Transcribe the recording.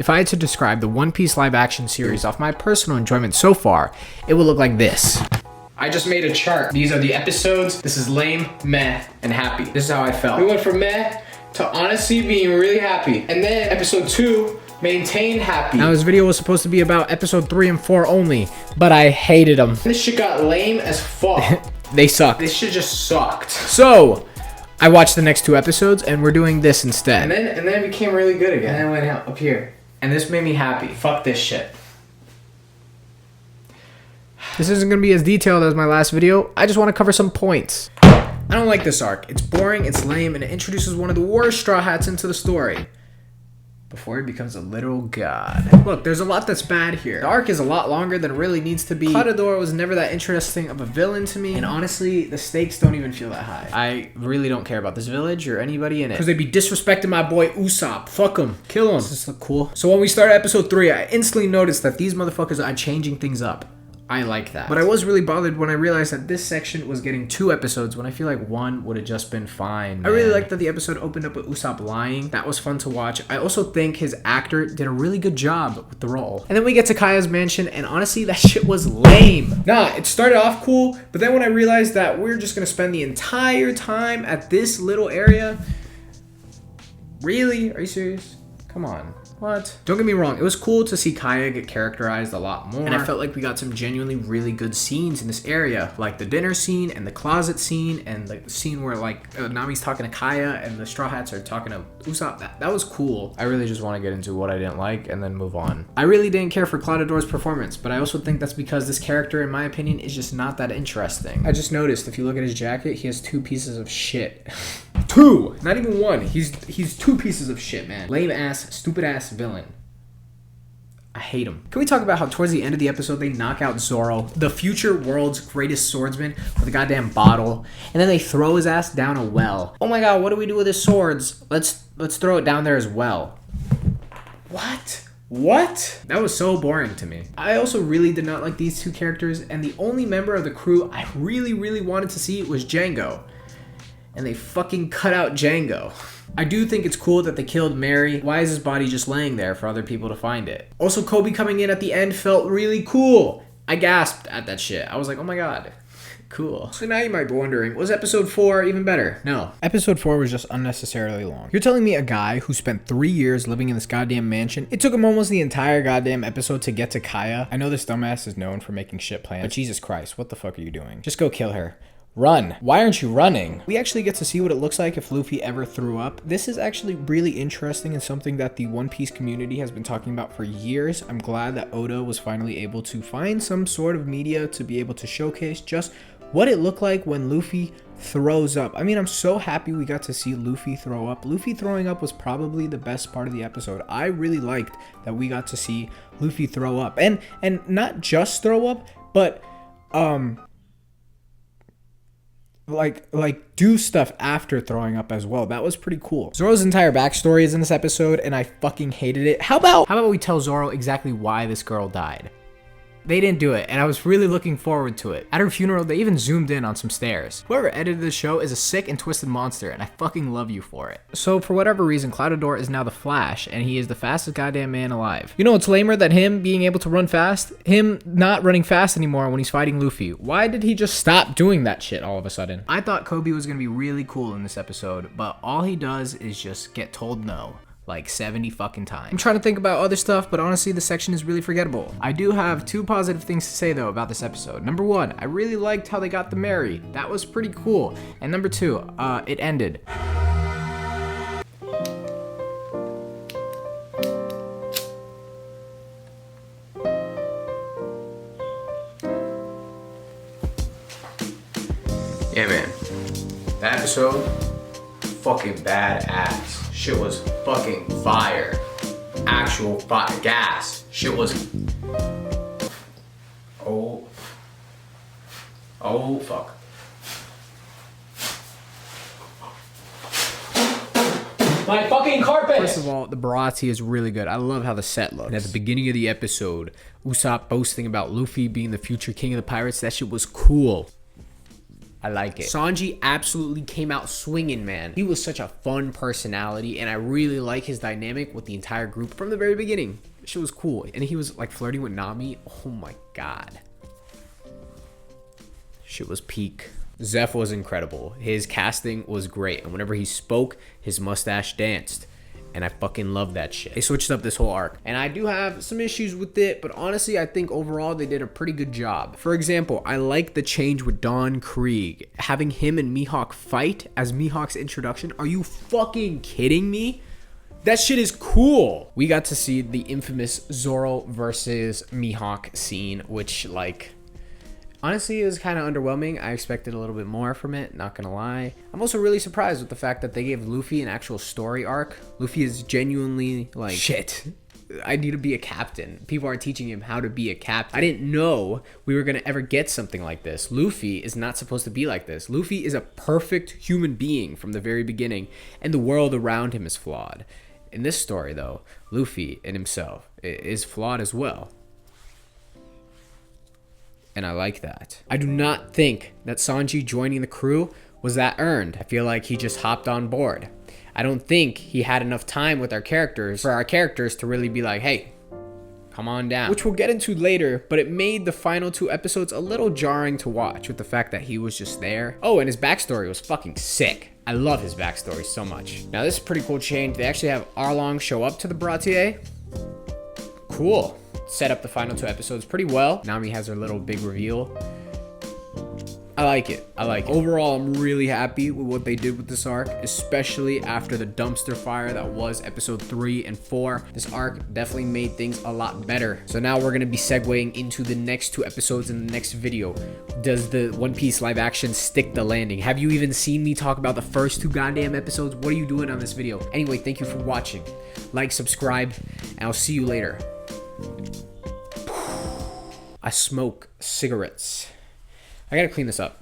if I had to describe the One Piece live action series off my personal enjoyment so far, it would look like this. I just made a chart. These are the episodes. This is lame, meh, and happy. This is how I felt. We went from meh to honestly being really happy. And then episode 2, maintain happy. Now this video was supposed to be about episode 3 and 4 only, but I hated them. This shit got lame as fuck. They sucked. This shit just sucked. So, I watched the next 2 episodes and we're doing this instead. And then it became really good again. And then I went out up here. And this made me happy. Fuck this shit. This isn't going to be as detailed as my last video. I just want to cover some points. I don't like this arc. It's boring, it's lame, and it introduces one of the worst Straw Hats into the story before he becomes a literal god. Look, there's a lot that's bad here. The arc is a lot longer than it really needs to be. Cloudador was never that interesting of a villain to me, and honestly, the stakes don't even feel that high. I really don't care about this village or anybody in it, because they'd be disrespecting my boy Usopp. Fuck him. Kill him. Does this look cool? So when we started episode 3, I instantly noticed that these motherfuckers are changing things up. I like that. But I was really bothered when I realized that this section was getting 2 episodes when I feel like 1 would have just been fine. I really liked that the episode opened up with Usopp lying. That was fun to watch. I also think his actor did a really good job with the role. And then we get to Kaya's mansion, and honestly, that shit was lame. Nah, it started off cool, but then when I realized that we're just gonna spend the entire time at this little area. Really? Are you serious? Come on. What? Don't get me wrong, it was cool to see Kaya get characterized a lot more, and I felt like we got some genuinely really good scenes in this area, like the dinner scene and the closet scene and like the scene where like Nami's talking to Kaya and the Straw Hats are talking to Usopp. That was cool. I really just want to get into what I didn't like and then move on. I really didn't care for Cloudador's performance, but I also think that's because this character, in my opinion, is just not that interesting. I just noticed, if you look at his jacket, he has 2 pieces of shit. 2! Not even 1. He's 2 pieces of shit, man. Lame ass, stupid ass villain. I hate him. Can we talk about how towards the end of the episode they knock out Zoro, the future world's greatest swordsman, with a goddamn bottle, and then they throw his ass down a well. Oh my god, what do we do with his swords? Let's throw it down there as well. What? That was so boring to me. I also really did not like these 2 characters, and the only member of the crew I really wanted to see was Django. And they fucking cut out Django. I do think it's cool that they killed Mary. Why is his body just laying there for other people to find it? Also, Kobe coming in at the end felt really cool. I gasped at that shit. I was like, oh my god. Cool. So now you might be wondering, was episode 4 even better? No. Episode 4 was just unnecessarily long. You're telling me a guy who spent 3 years living in this goddamn mansion, it took him almost the entire goddamn episode to get to Kaya? I know this dumbass is known for making shit plans, but Jesus Christ, what the fuck are you doing? Just go kill her. Run. Why aren't you running? We actually get to see what it looks like if Luffy ever threw up. This is actually really interesting and something that the One Piece community has been talking about for years. I'm glad that Oda was finally able to find some sort of media to be able to showcase just what it looked like when Luffy throws up. I mean, I'm so happy we got to see Luffy throw up. Luffy throwing up was probably the best part of the episode. I really liked that we got to see Luffy throw up. And not just throw up, but like do stuff after throwing up as well. That was pretty cool. Zoro's entire backstory is in this episode, and I fucking hated it. How about we tell Zoro exactly why this girl died? They didn't do it, and I was really looking forward to it. At her funeral, they even zoomed in on some stairs. Whoever edited the show is a sick and twisted monster, and I fucking love you for it. So for whatever reason, Cloudador is now the Flash, and he is the fastest goddamn man alive. You know what's lamer than him being able to run fast? Him not running fast anymore when he's fighting Luffy. Why did he just stop doing that shit all of a sudden? I thought Kobe was gonna be really cool in this episode, but all he does is just get told no. Like 70 fucking times. I'm trying to think about other stuff, but honestly, this section is really forgettable. I do have 2 positive things to say though about this episode. Number 1, I really liked how they got the Mary. That was pretty cool. And number 2, it ended. Yeah, man. That episode, fucking badass. Shit was fucking fire. Actual fire. Gas. Shit was... Oh, fuck. My fucking carpet! First of all, the Baratie is really good. I love how the set looks. And at the beginning of the episode, Usopp boasting about Luffy being the future king of the pirates, that shit was cool. I like it. Sanji absolutely came out swinging, man. He was such a fun personality, and I really like his dynamic with the entire group from the very beginning. Shit was cool. And he was like flirting with Nami. Oh my god. Shit was peak. Zeph was incredible. His casting was great, and whenever he spoke, his mustache danced. And I fucking love that shit. They switched up this whole arc. And I do have some issues with it, but honestly, I think overall they did a pretty good job. For example, I like the change with Don Krieg. Having him and Mihawk fight as Mihawk's introduction. Are you fucking kidding me? That shit is cool. We got to see the infamous Zoro versus Mihawk scene, which, like, honestly, it was kind of underwhelming. I expected a little bit more from it, not gonna lie. I'm also really surprised with the fact that they gave Luffy an actual story arc. Luffy is genuinely like, shit, I need to be a captain. People are teaching him how to be a captain. I didn't know we were gonna ever get something like this. Luffy is not supposed to be like this. Luffy is a perfect human being from the very beginning, and the world around him is flawed. In this story, though, Luffy in himself is flawed as well. And I like that. I do not think that Sanji joining the crew was that earned. I feel like he just hopped on board. I don't think he had enough time with our characters for our characters to really be like, hey, come on down. Which we'll get into later, but it made the final 2 episodes a little jarring to watch with the fact that he was just there. Oh, and his backstory was fucking sick. I love his backstory so much. Now, this is a pretty cool change. They actually have Arlong show up to the Baratie. Cool. Set up the final 2 episodes pretty well. Nami has her little big reveal. I like it. I like it. Overall, I'm really happy with what they did with this arc, especially after the dumpster fire that was episode 3 and 4. This arc definitely made things a lot better. So now we're going to be segueing into the next 2 episodes in the next video. Does the One Piece live action stick the landing? Have you even seen me talk about the first 2 goddamn episodes? What are you doing on this video? Anyway, thank you for watching. Like, subscribe, and I'll see you later. I smoke cigarettes. I gotta clean this up.